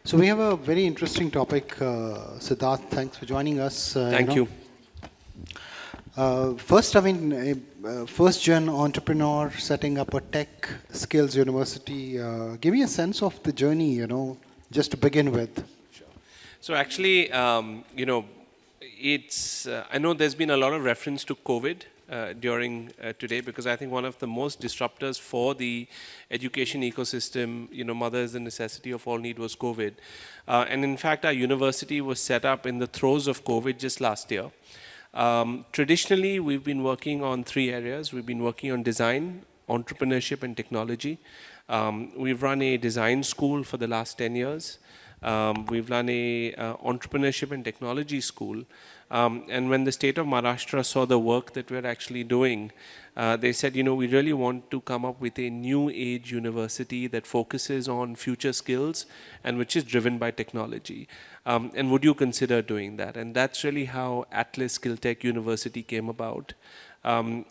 So we have a very interesting topic, Siddharth. Thanks for joining us. Thank you. First, I mean, first-gen entrepreneur setting up a tech skills university. Give me a sense of the journey, just to begin with. Sure. So actually, it's, I know there's been a lot of reference to COVID during today, because I think one of the most disruptors for the education ecosystem, mother is the necessity of all need, was COVID. And in fact, our university was set up in the throes of COVID just last year. Traditionally, we've been working on three areas. We've been working on design, entrepreneurship, and technology. We've run a design school for the last 10 years. We've run a entrepreneurship and technology school. And when the state of Maharashtra saw the work that we're actually doing, they said, we really want to come up with a new age university that focuses on future skills and which is driven by technology. And would you consider doing that? And that's really how Atlas SkillTech University came about.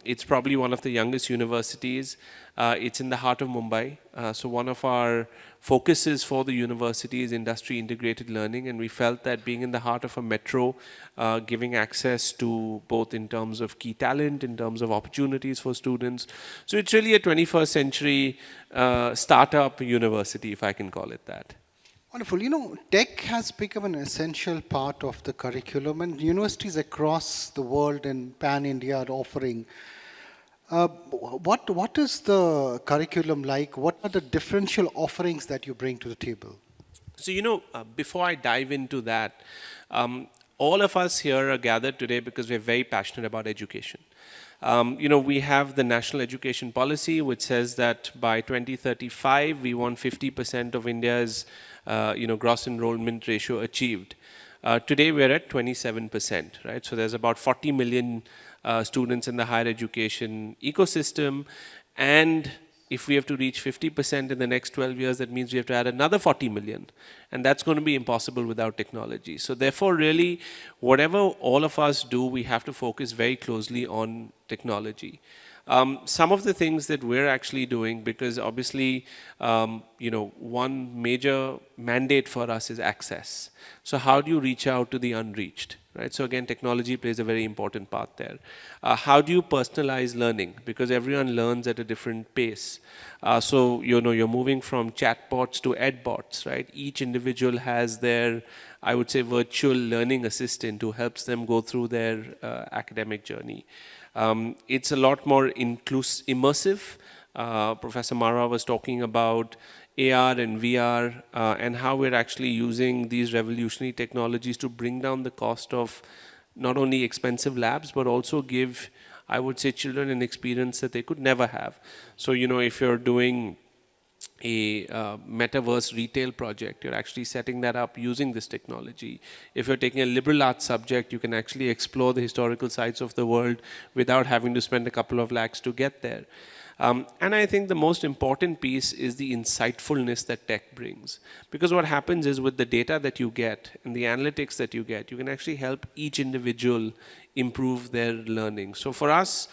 It's probably one of the youngest universities. It's in the heart of Mumbai. So one of our focuses for the university is industry integrated learning, and we felt that being in the heart of a metro, giving access to both in terms of key talent, in terms of opportunities for students. So it's really a 21st century startup university, if I can call it that. Wonderful. Tech has become an essential part of the curriculum, and universities across the world and pan-India are offering. What is the curriculum like? What are the differential offerings that you bring to the table? So, before I dive into that, all of us here are gathered today because we're very passionate about education. We have the National Education Policy, which says that by 2035, we want 50% of India's gross enrollment ratio achieved. Today, we're at 27%, right? So there's about 40 million students in the higher education ecosystem. And if we have to reach 50% in the next 12 years, that means we have to add another 40 million. And that's going to be impossible without technology. So therefore, really, whatever all of us do, we have to focus very closely on technology. Some of the things that we're actually doing, because obviously, one major mandate for us is access. So how do you reach out to the unreached, right? So again, technology plays a very important part there. How do you personalize learning? Because everyone learns at a different pace. So, you're moving from chatbots to edbots, right? Each individual has their, I would say, virtual learning assistant who helps them go through their academic journey. It's a lot more immersive. Professor Mara was talking about AR and VR and how we're actually using these revolutionary technologies to bring down the cost of not only expensive labs, but also give, I would say, children an experience that they could never have. So, if you're doing a metaverse retail project, you're actually setting that up using this technology. If you're taking a liberal arts subject, you can actually explore the historical sites of the world without having to spend a couple of lakhs to get there. And I think the most important piece is the insightfulness that tech brings. Because what happens is with the data that you get and the analytics that you get, you can actually help each individual improve their learning. So for us,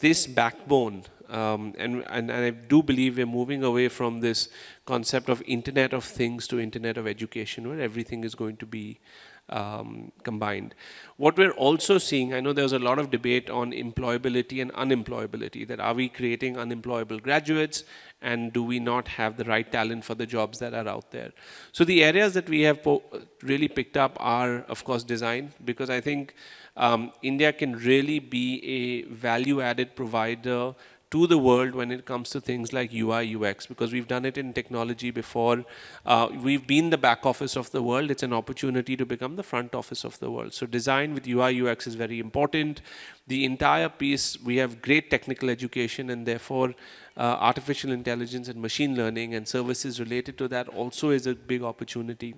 this backbone, and I do believe we're moving away from this concept of Internet of Things to Internet of Education, where everything is going to be combined. What we're also seeing, I know there's a lot of debate on employability and unemployability, that are we creating unemployable graduates and do we not have the right talent for the jobs that are out there? So the areas that we have really picked up are, of course, design, because I think India can really be a value-added provider to the world when it comes to things like UI, UX, because we've done it in technology before. We've been the back office of the world. It's an opportunity to become the front office of the world. So design with UI, UX is very important. The entire piece, we have great technical education, and therefore artificial intelligence and machine learning and services related to that also is a big opportunity.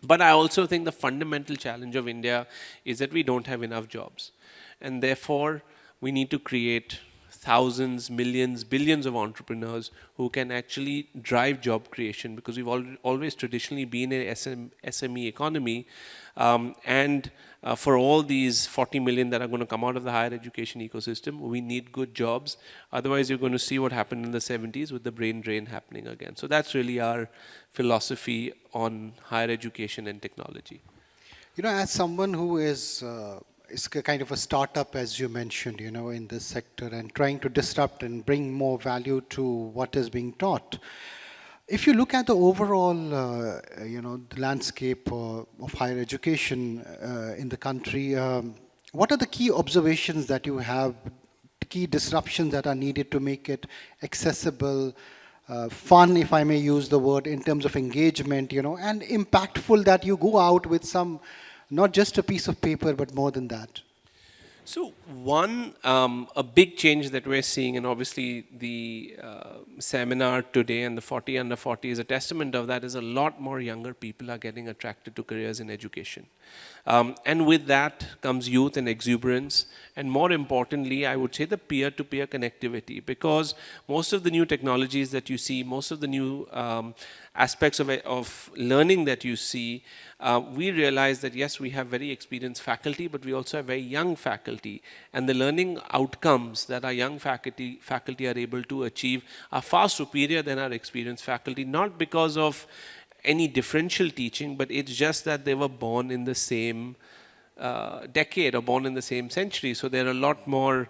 But I also think the fundamental challenge of India is that we don't have enough jobs. And therefore, we need to create thousands, millions, billions of entrepreneurs who can actually drive job creation, because we've always traditionally been an SME economy. And for all these 40 million that are going to come out of the higher education ecosystem, we need good jobs. Otherwise, you're going to see what happened in the 70s with the brain drain happening again. So that's really our philosophy on higher education and technology. You know, as someone who is kind of a startup, as you mentioned, you know, in this sector and trying to disrupt and bring more value to what is being taught. If you look at the overall, you know, the landscape of higher education in the country, what are the key observations that you have, key disruptions that are needed to make it accessible, fun, if I may use the word, in terms of engagement, you know, and impactful, that you go out with some, not just a piece of paper, but more than that? So one, a big change that we're seeing, and obviously the seminar today and the 40 under 40 is a testament of that, is a lot more younger people are getting attracted to careers in education. And with that comes youth and exuberance, and more importantly, I would say the peer-to-peer connectivity, because most of the new technologies that you see, most of the new aspects of learning that you see, we realize that yes, we have very experienced faculty, but we also have very young faculty, and the learning outcomes that our young faculty are able to achieve are far superior than our experienced faculty, not because of any differential teaching, but it's just that they were born in the same decade or born in the same century, so they're a lot more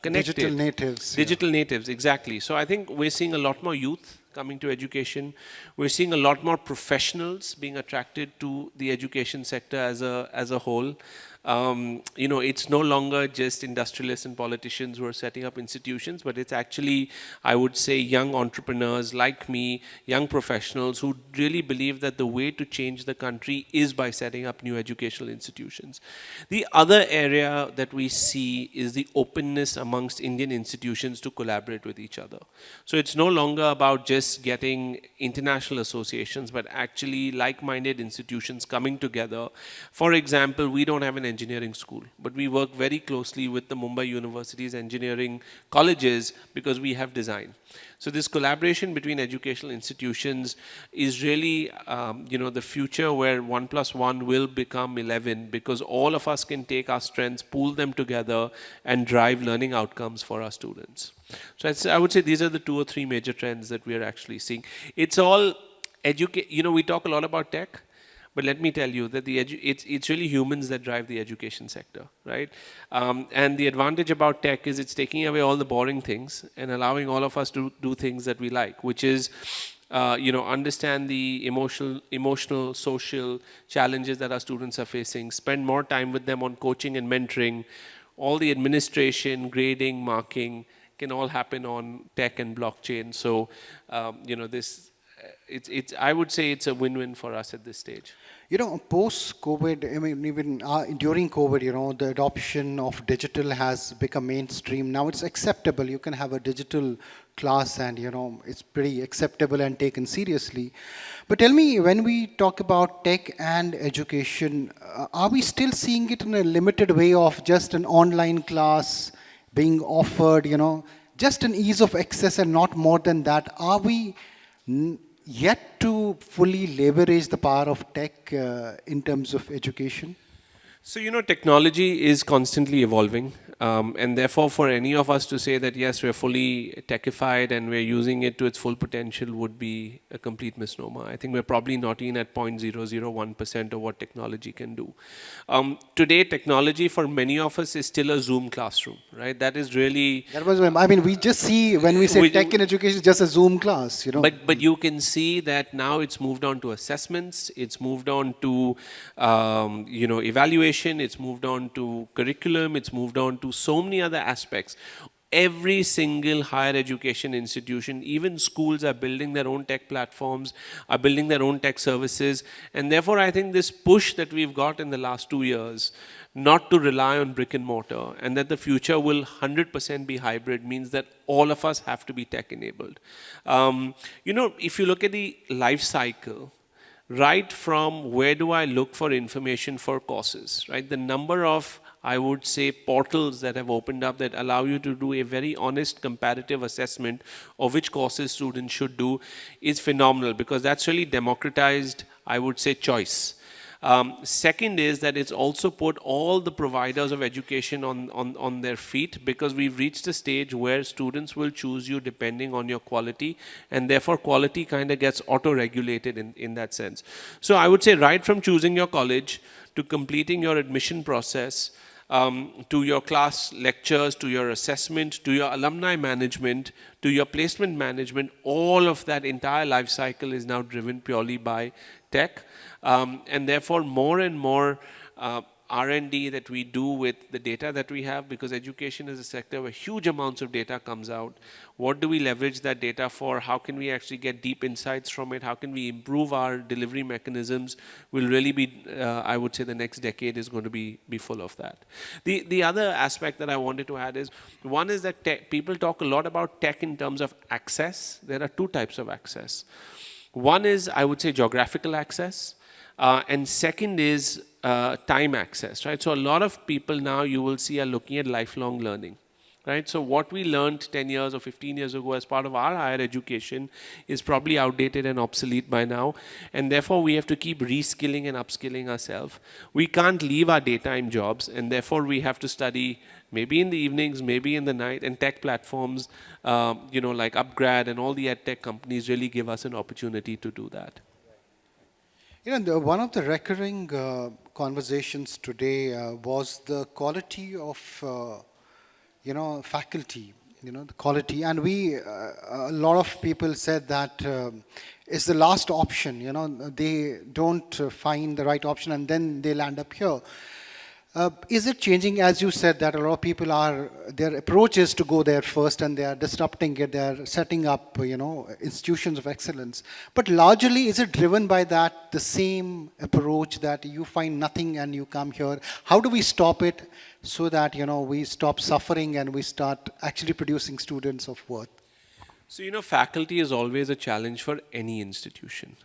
connected. Digital natives. Digital natives, exactly. So I think we're seeing a lot more youth coming to education. We're seeing a lot more professionals being attracted to the education sector as a whole. You know, it's no longer just industrialists and politicians who are setting up institutions, but it's actually, I would say, young entrepreneurs like me, young professionals who really believe that the way to change the country is by setting up new educational institutions. The other area that we see is the openness amongst Indian institutions to collaborate with each other. So it's no longer about just getting international associations, but actually like-minded institutions coming together. For example, we don't have an engineering school, but we work very closely with the Mumbai University's engineering colleges because we have design. So this collaboration between educational institutions is really, you know, the future where 1 + 1 will become 11, because all of us can take our strengths, pool them together, and drive learning outcomes for our students. So I would say these are the 2 or 3 major trends that we are actually seeing. It's all you know, we talk a lot about tech, but let me tell you that it's really humans that drive the education sector, right? And the advantage about tech is it's taking away all the boring things and allowing all of us to do things that we like, which is, you know, understand the emotional, social challenges that our students are facing, spend more time with them on coaching and mentoring. All the administration, grading, marking can all happen on tech and blockchain. So, you know, I would say it's a win-win for us at this stage. You know, post-COVID, I mean, even during COVID, you know, the adoption of digital has become mainstream. Now it's acceptable. You can have a digital class and, you know, it's pretty acceptable and taken seriously. But tell me, when we talk about tech and education, are we still seeing it in a limited way of just an online class being offered, you know, just an ease of access and not more than that? Are we yet to fully leverage the power of tech in terms of education? So, you know, technology is constantly evolving. And therefore, for any of us to say that, yes, we're fully techified and we're using it to its full potential would be a complete misnomer. I think we're probably not even at 0.001% of what technology can do. Today, technology for many of us is still a Zoom classroom, right? That is really... That was, I mean, we just see, when we say tech in education, it's just a Zoom class, you know. But you can see that now it's moved on to assessments, it's moved on to, you know, evaluation, it's moved on to curriculum, it's moved on to so many other aspects. Every single higher education institution, even schools, are building their own tech platforms, are building their own tech services. And therefore, I think this push that we've got in the last 2 years, not to rely on brick and mortar, and that the future will 100% be hybrid, means that all of us have to be tech enabled. You know, if you look at the life cycle, right from where do I look for information for courses, right? The number of I would say, portals that have opened up that allow you to do a very honest comparative assessment of which courses students should do is phenomenal, because that's really democratized, I would say, choice. Second is that it's also put all the providers of education on their feet, because we've reached a stage where students will choose you depending on your quality, and therefore quality kind of gets auto-regulated in that sense. So I would say right from choosing your college to completing your admission process, to your class lectures, to your assessment, to your alumni management, to your placement management, all of that entire life cycle is now driven purely by tech. And therefore, more and more R&D that we do with the data that we have, because education is a sector where huge amounts of data comes out. What do we leverage that data for? How can we actually get deep insights from it? How can we improve our delivery mechanisms? Will really be, I would say, the next decade is going to be full of that. The other aspect that I wanted to add is, one is that people talk a lot about tech in terms of access. There are two types of access. One is, I would say, geographical access. And second is time access, right? So a lot of people now you will see are looking at lifelong learning, right? So what we learned 10 years or 15 years ago as part of our higher education is probably outdated and obsolete by now. And therefore we have to keep reskilling and upskilling ourselves. We can't leave our daytime jobs, and therefore we have to study maybe in the evenings, maybe in the night, and tech platforms, like Upgrad and all the ed tech companies really give us an opportunity to do that. One of the recurring conversations today was the quality of, faculty, the quality. And a lot of people said that it's the last option, they don't find the right option and then they land up here. Is it changing, as you said, that a lot of people their approach is to go there first and they are disrupting it, they are setting up, institutions of excellence. But largely, is it driven by that, the same approach that you find nothing and you come here? How do we stop it so that, we stop suffering and we start actually producing students of worth? So, faculty is always a challenge for any institution,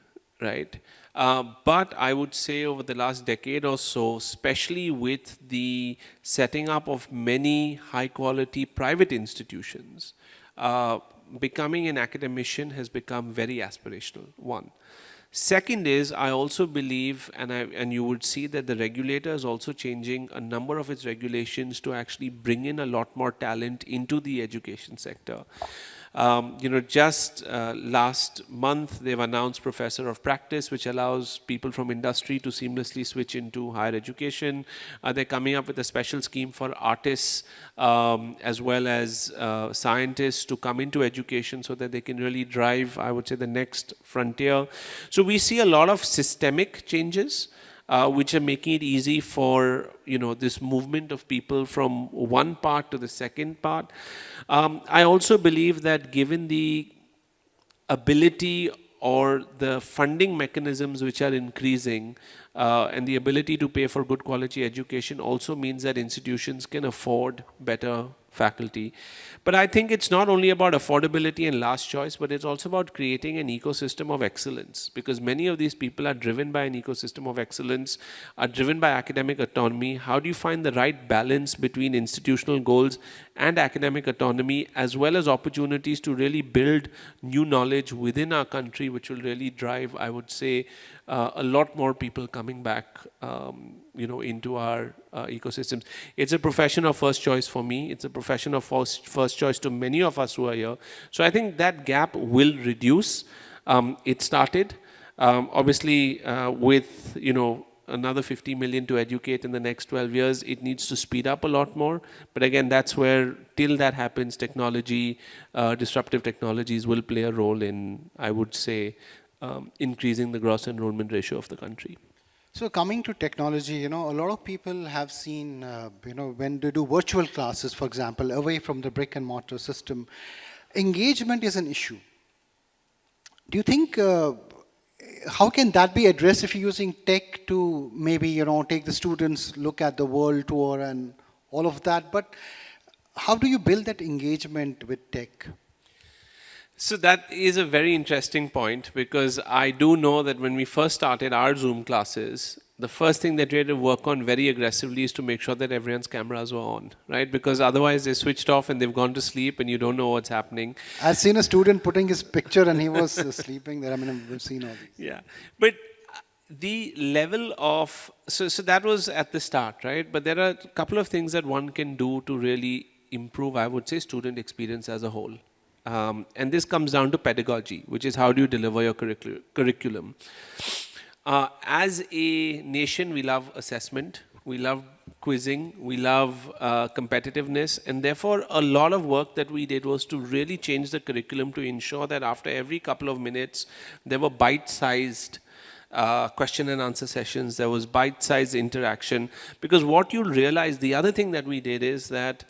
right? But I would say over the last decade or so, especially with the setting up of many high-quality private institutions, becoming an academician has become very aspirational, one. Second is, I also believe, and you would see that the regulator is also changing a number of its regulations to actually bring in a lot more talent into the education sector. Just last month, they've announced Professor of Practice, which allows people from industry to seamlessly switch into higher education. They're coming up with a special scheme for artists as well as scientists to come into education so that they can really drive, I would say, the next frontier. So we see a lot of systemic changes, which are making it easy for this movement of people from one part to the second part. I also believe that given the ability or the funding mechanisms which are increasing, and the ability to pay for good quality education also means that institutions can afford better faculty. But I think it's not only about affordability and last choice, but it's also about creating an ecosystem of excellence, because many of these people are driven by an ecosystem of excellence, are driven by academic autonomy. How do you find the right balance between institutional goals and academic autonomy, as well as opportunities to really build new knowledge within our country, which will really drive, I would say, a lot more people coming back into our ecosystems. It's a profession of first choice for me. It's a profession of first choice to many of us who are here. So I think that gap will reduce. It started, obviously, with, another 50 million to educate in the next 12 years. It needs to speed up a lot more. But again, that's where, till that happens, technology, disruptive technologies will play a role in, I would say, increasing the gross enrollment ratio of the country. So coming to technology, a lot of people have seen, when they do virtual classes, for example, away from the brick and mortar system, engagement is an issue. Do you think, how can that be addressed if you're using tech to maybe, take the students, look at the world tour and all of that, but how do you build that engagement with tech? So that is a very interesting point, because I do know that when we first started our Zoom classes, the first thing that we had to work on very aggressively is to make sure that everyone's cameras were on, right? Because otherwise they switched off and they've gone to sleep and you don't know what's happening. I've seen a student putting his picture and he was sleeping there. I mean, we've seen all these. Yeah, but the level of so that was at the start, right? But there are a couple of things that one can do to really improve, I would say, student experience as a whole. And this comes down to pedagogy, which is how do you deliver your curriculum. As a nation, we love assessment, we love quizzing, we love competitiveness, and therefore a lot of work that we did was to really change the curriculum to ensure that after every couple of minutes, there were bite-sized question and answer sessions, there was bite-sized interaction, because what you'll realize, the other thing that we did is that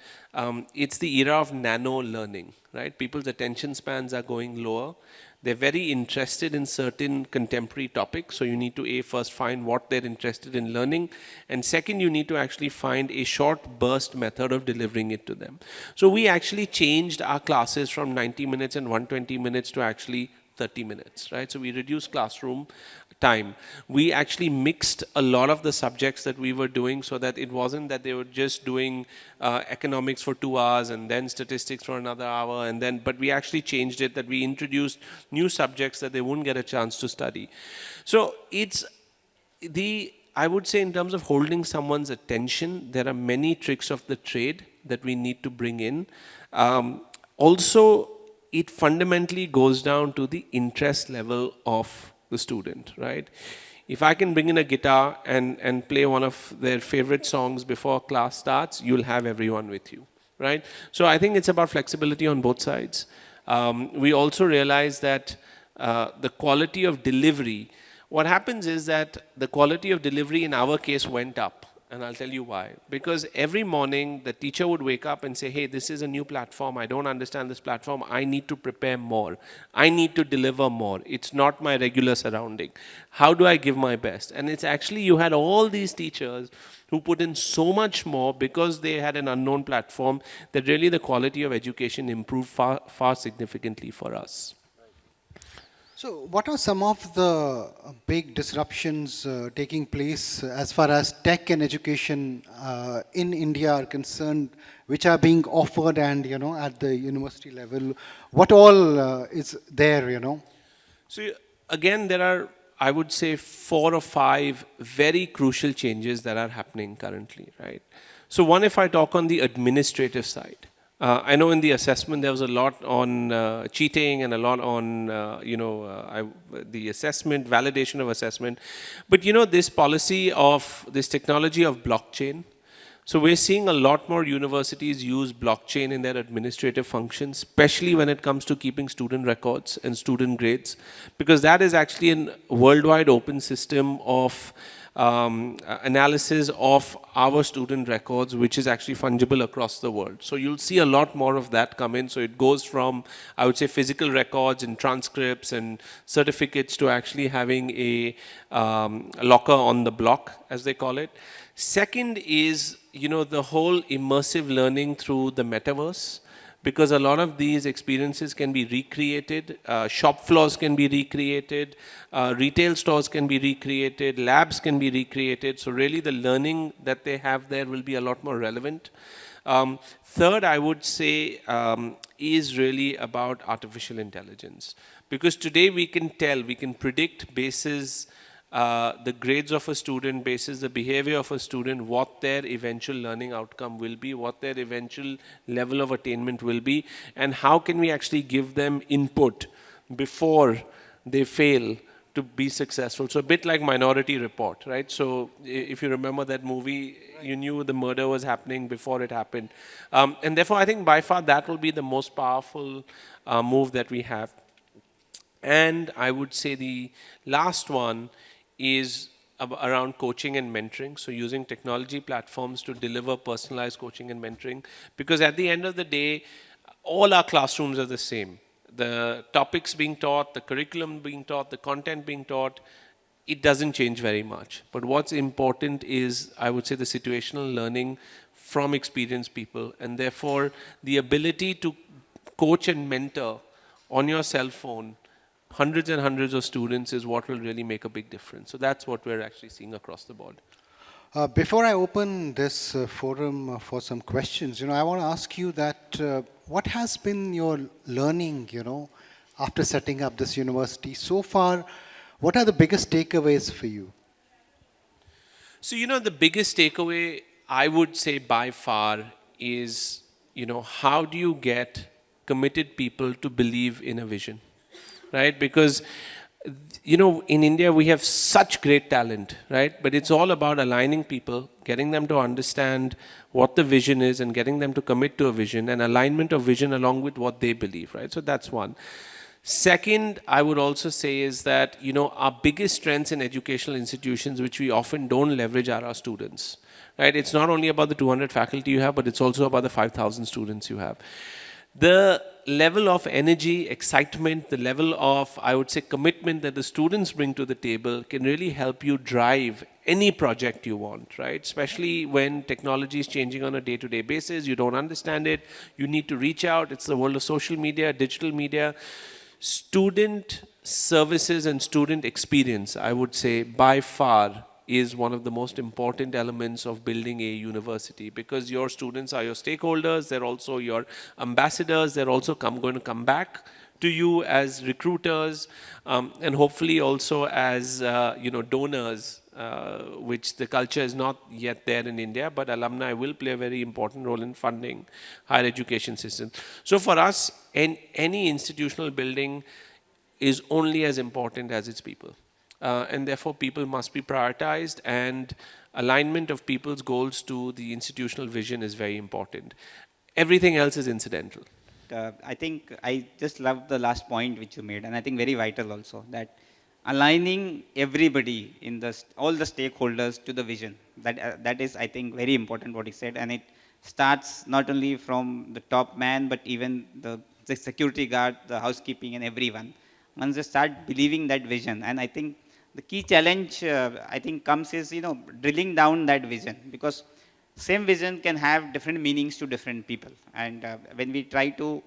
it's the era of nano learning, right? People's attention spans are going lower. They're very interested in certain contemporary topics, so you need to first find what they're interested in learning, and second, you need to actually find a short burst method of delivering it to them. So we actually changed our classes from 90 minutes and 120 minutes to actually 30 minutes, right? So we reduced classroom time. We actually mixed a lot of the subjects that we were doing so that it wasn't that they were just doing economics for 2 hours and then statistics for another hour, and then, but we actually changed it that we introduced new subjects that they wouldn't get a chance to study. So it's I would say in terms of holding someone's attention, there are many tricks of the trade that we need to bring in. Also, it fundamentally goes down to the interest level of the student, right? If I can bring in a guitar and play one of their favorite songs before class starts, you'll have everyone with you, right? So I think it's about flexibility on both sides. We also realize that the quality of delivery, what happens is that the quality of delivery in our case went up. And I'll tell you why. Because every morning the teacher would wake up and say, hey, this is a new platform. I don't understand this platform. I need to prepare more. I need to deliver more. It's not my regular surrounding. How do I give my best? And it's actually, you had all these teachers who put in so much more because they had an unknown platform that really the quality of education improved far significantly for us. So what are some of the big disruptions taking place as far as tech and education in India are concerned, which are being offered and, at the university level? What all is there, So again, there are, I would say, 4 or 5 very crucial changes that are happening currently, right? So one, if I talk on the administrative side, I know in the assessment there was a lot on cheating and a lot on, the assessment, validation of assessment. But this policy of, this technology of blockchain, so we're seeing a lot more universities use blockchain in their administrative functions, especially when it comes to keeping student records and student grades, because that is actually a worldwide open system of analysis of our student records, which is actually fungible across the world. So you'll see a lot more of that come in. So it goes from, I would say, physical records and transcripts and certificates to actually having a locker on the block, as they call it. Second is, the whole immersive learning through the metaverse, because a lot of these experiences can be recreated, shop floors can be recreated, retail stores can be recreated, labs can be recreated, so really the learning that they have there will be a lot more relevant. Third, I would say, is really about artificial intelligence, because today we can predict basis the grades of a student, basis the behavior of a student, what their eventual learning outcome will be, what their eventual level of attainment will be, and how can we actually give them input before they fail to be successful. So a bit like Minority Report, right? So if you remember that movie, you knew the murder was happening before it happened. And therefore, I think by far that will be the most powerful move that we have. And I would say the last one is around coaching and mentoring. So using technology platforms to deliver personalized coaching and mentoring. Because at the end of the day, all our classrooms are the same. The topics being taught, the curriculum being taught, the content being taught, it doesn't change very much. But what's important is, I would say, the situational learning from experienced people. And therefore, the ability to coach and mentor on your cell phone hundreds and hundreds of students is what will really make a big difference. So that's what we're actually seeing across the board. Before I open this forum for some questions, I want to ask you that what has been your learning, after setting up this university so far? What are the biggest takeaways for you? So, the biggest takeaway I would say by far is, how do you get committed people to believe in a vision, right? Because, in India we have such great talent, right? But it's all about aligning people, getting them to understand what the vision is and getting them to commit to a vision and alignment of vision along with what they believe, right? So that's one. Second, I would also say is that, our biggest strengths in educational institutions, which we often don't leverage, are our students, right? It's not only about the 200 faculty you have, but it's also about the 5,000 students you have. The level of energy, excitement, the level of, I would say, commitment that the students bring to the table can really help you drive any project you want, right? Especially when technology is changing on a day-to-day basis, you don't understand it, you need to reach out. It's the world of social media, digital media. Student services and student experience, I would say, by far is one of the most important elements of building a university, because your students are your stakeholders, they're also your ambassadors, they're also going to come back to you as recruiters, and hopefully also as donors, which the culture is not yet there in India, but alumni will play a very important role in funding higher education systems. So for us, any institutional building is only as important as its people. And therefore, people must be prioritized, and alignment of people's goals to the institutional vision is very important. Everything else is incidental. I think I just love the last point which you made, and I think very vital also, that aligning everybody in all the stakeholders to the vision. That is, I think, very important what he said, and it starts not only from the top man, but even the security guard, the housekeeping, and everyone. Once they start believing that vision, and I think the key challenge I think comes is drilling down that vision, because same vision can have different meanings to different people, and when we try to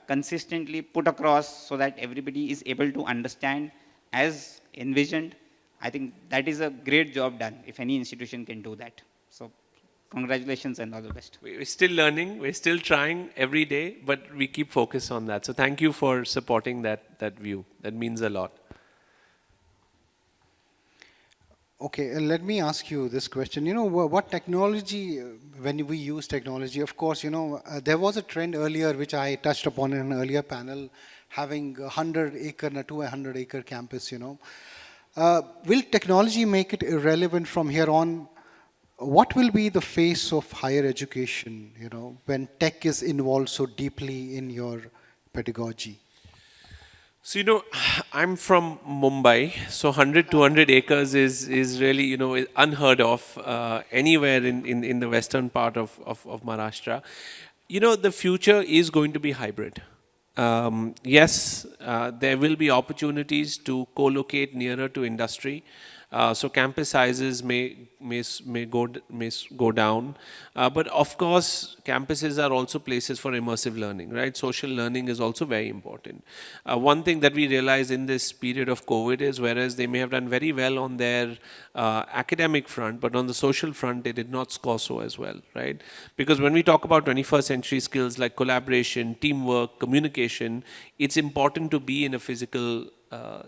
consistently put across so that everybody is able to understand as envisioned, I think that is a great job done if any institution can do that. So congratulations and all the best. We're still learning, we're still trying every day, but we keep focus on that. So thank you for supporting that view. That means a lot. Okay, let me ask you this question. What technology, when we use technology, of course, there was a trend earlier, which I touched upon in an earlier panel, having a 100-acre, 200-acre campus, Will technology make it irrelevant from here on? What will be the face of higher education, when tech is involved so deeply in your pedagogy? So, I'm from Mumbai, so 100, 200 acres is really, unheard of anywhere in the western part of Maharashtra. The future is going to be hybrid. Yes, there will be opportunities to co-locate nearer to industry. So campus sizes may go down, but of course campuses are also places for immersive learning, right? Social learning is also very important. One thing that we realize in this period of COVID is, whereas they may have done very well on their academic front, but on the social front they did not score so as well, right? Because when we talk about 21st century skills like collaboration, teamwork, communication, it's important to be in a physical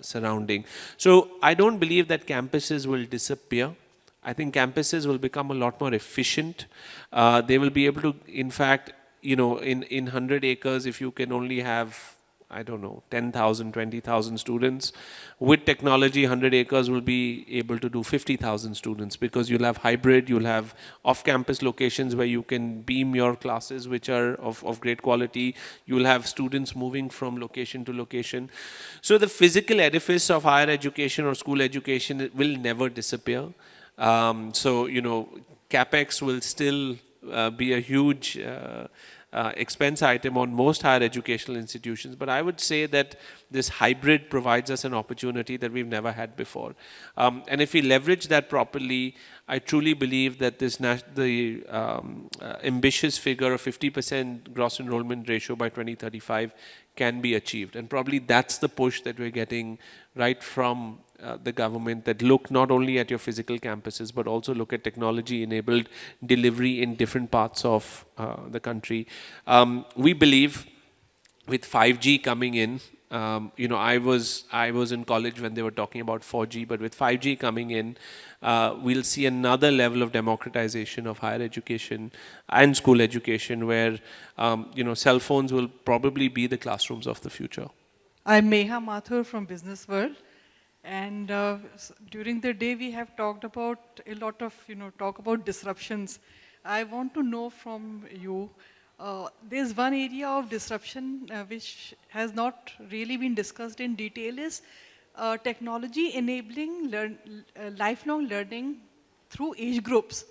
surrounding. So I don't believe that campuses will disappear. I think campuses will become a lot more efficient. They will be able to, in fact, in 100 acres, if you can only have, 10,000, 20,000 students. With technology, 100 acres will be able to do 50,000 students, because you'll have hybrid, you'll have off-campus locations where you can beam your classes, which are of great quality. You'll have students moving from location to location. So the physical edifice of higher education or school education will never disappear. CapEx will still be a huge expense item on most higher educational institutions. But I would say that this hybrid provides us an opportunity that we've never had before. And if we leverage that properly, I truly believe that the ambitious figure of 50% gross enrollment ratio by 2035 can be achieved. And probably that's the push that we're getting right from the government, that look not only at your physical campuses, but also look at technology-enabled delivery in different parts of the country. We believe with 5G coming in, I was in college when they were talking about 4G, but with 5G coming in, we'll see another level of democratization of higher education and school education, where cell phones will probably be the classrooms of the future. I'm Meha Mathur from Business World, and during the day we have talked about a lot of talk about disruptions. I want to know from you. There's one area of disruption which has not really been discussed in detail is technology enabling lifelong learning through age groups.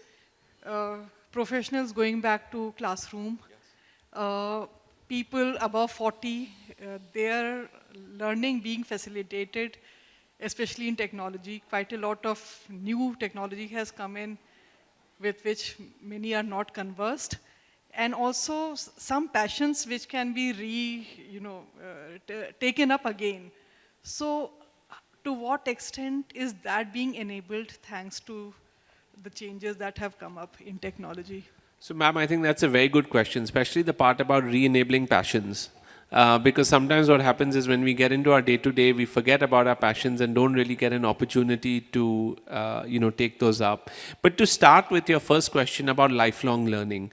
Professionals going back to classroom, people above 40, their learning being facilitated, especially in technology. Quite a lot of new technology has come in with which many are not conversed. And also some passions which can be taken up again. So to what extent is that being enabled thanks to the changes that have come up in technology? So, ma'am, I think that's a very good question, especially the part about re-enabling passions. Because sometimes what happens is when we get into our day-to-day, we forget about our passions and don't really get an opportunity to, take those up. But to start with your first question about lifelong learning,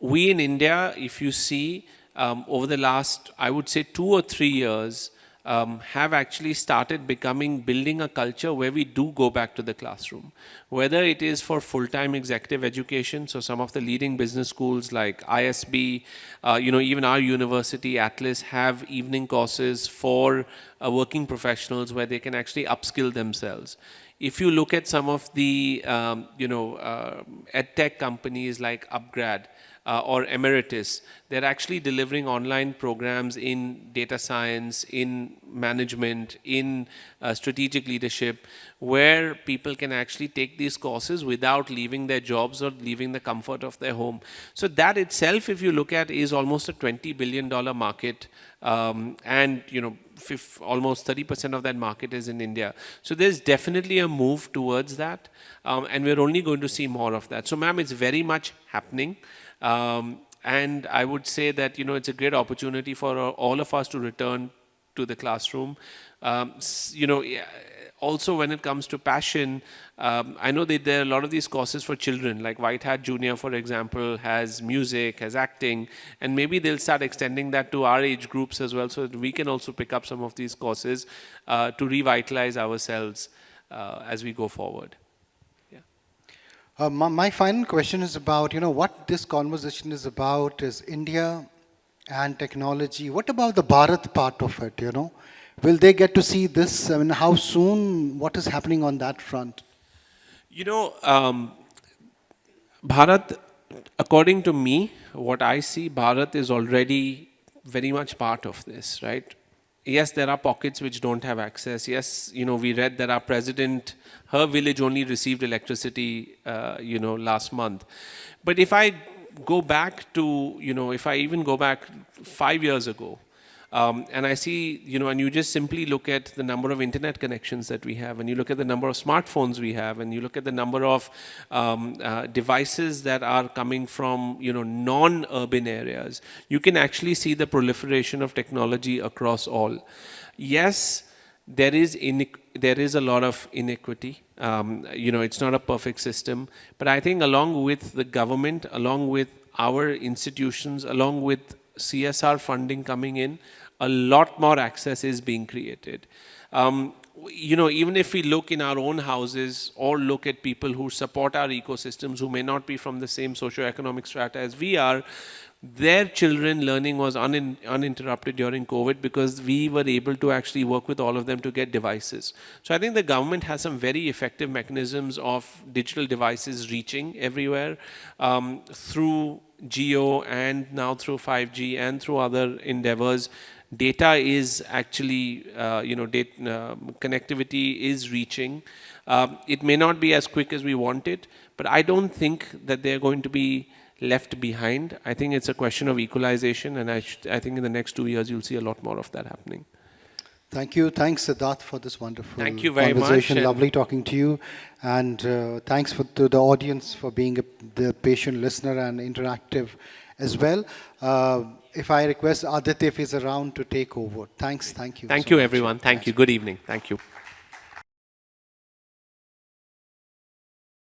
we in India, if you see, over the last, I would say 2 or 3 years, have actually started building a culture where we do go back to the classroom. Whether it is for full-time executive education, so some of the leading business schools like ISB, even our university, Atlas, have evening courses for working professionals where they can actually upskill themselves. If you look at some of the, edtech companies like Upgrad, or Emeritus, they're actually delivering online programs in data science, in management, in strategic leadership, where people can actually take these courses without leaving their jobs or leaving the comfort of their home. So that itself, if you look at, is almost a $20 billion market, and almost 30% of that market is in India. So there's definitely a move towards that, and we're only going to see more of that. So ma'am, it's very much happening. And I would say that, it's a great opportunity for all of us to return to the classroom. Also when it comes to passion, I know that there are a lot of these courses for children, like White Hat Junior, for example, has music, has acting, and maybe they'll start extending that to our age groups as well, so that we can also pick up some of these courses to revitalize ourselves as we go forward. My final question is about, what this conversation is about is India and technology. What about the Bharat part of it, Will they get to see this? I mean, how soon? What is happening on that front? Bharat, according to me, what I see, Bharat is already very much part of this, right? Yes, there are pockets which don't have access. Yes, we read that our president, her village only received electricity, last month. But if I go back to, if I even go back 5 years ago, and I see, and you just simply look at the number of internet connections that we have, and you look at the number of smartphones we have, and you look at the number of devices that are coming from, non-urban areas, you can actually see the proliferation of technology across all. Yes, there is a lot of inequity. It's not a perfect system, but I think along with the government, along with our institutions, along with CSR funding coming in, a lot more access is being created. Even if we look in our own houses or look at people who support our ecosystems who may not be from the same socioeconomic strata as we are, their children learning was uninterrupted during COVID because we were able to actually work with all of them to get devices. So I think the government has some very effective mechanisms of digital devices reaching everywhere through Geo and now through 5G and through other endeavors. Data is actually, connectivity is reaching. It may not be as quick as we want it, but I don't think that they're going to be left behind. I think it's a question of equalization, and I think in the next 2 years you'll see a lot more of that happening. Thank you. Thanks, Siddharth, for this wonderful Thank you very conversation. much, and- Lovely talking to you. And thanks to the audience for being the patient listener and interactive as well. If I request Aditya if he's around to take over. Thanks. Thank you. Thank so you, much. everyone. Thank Thanks. you. Good evening. Thank you.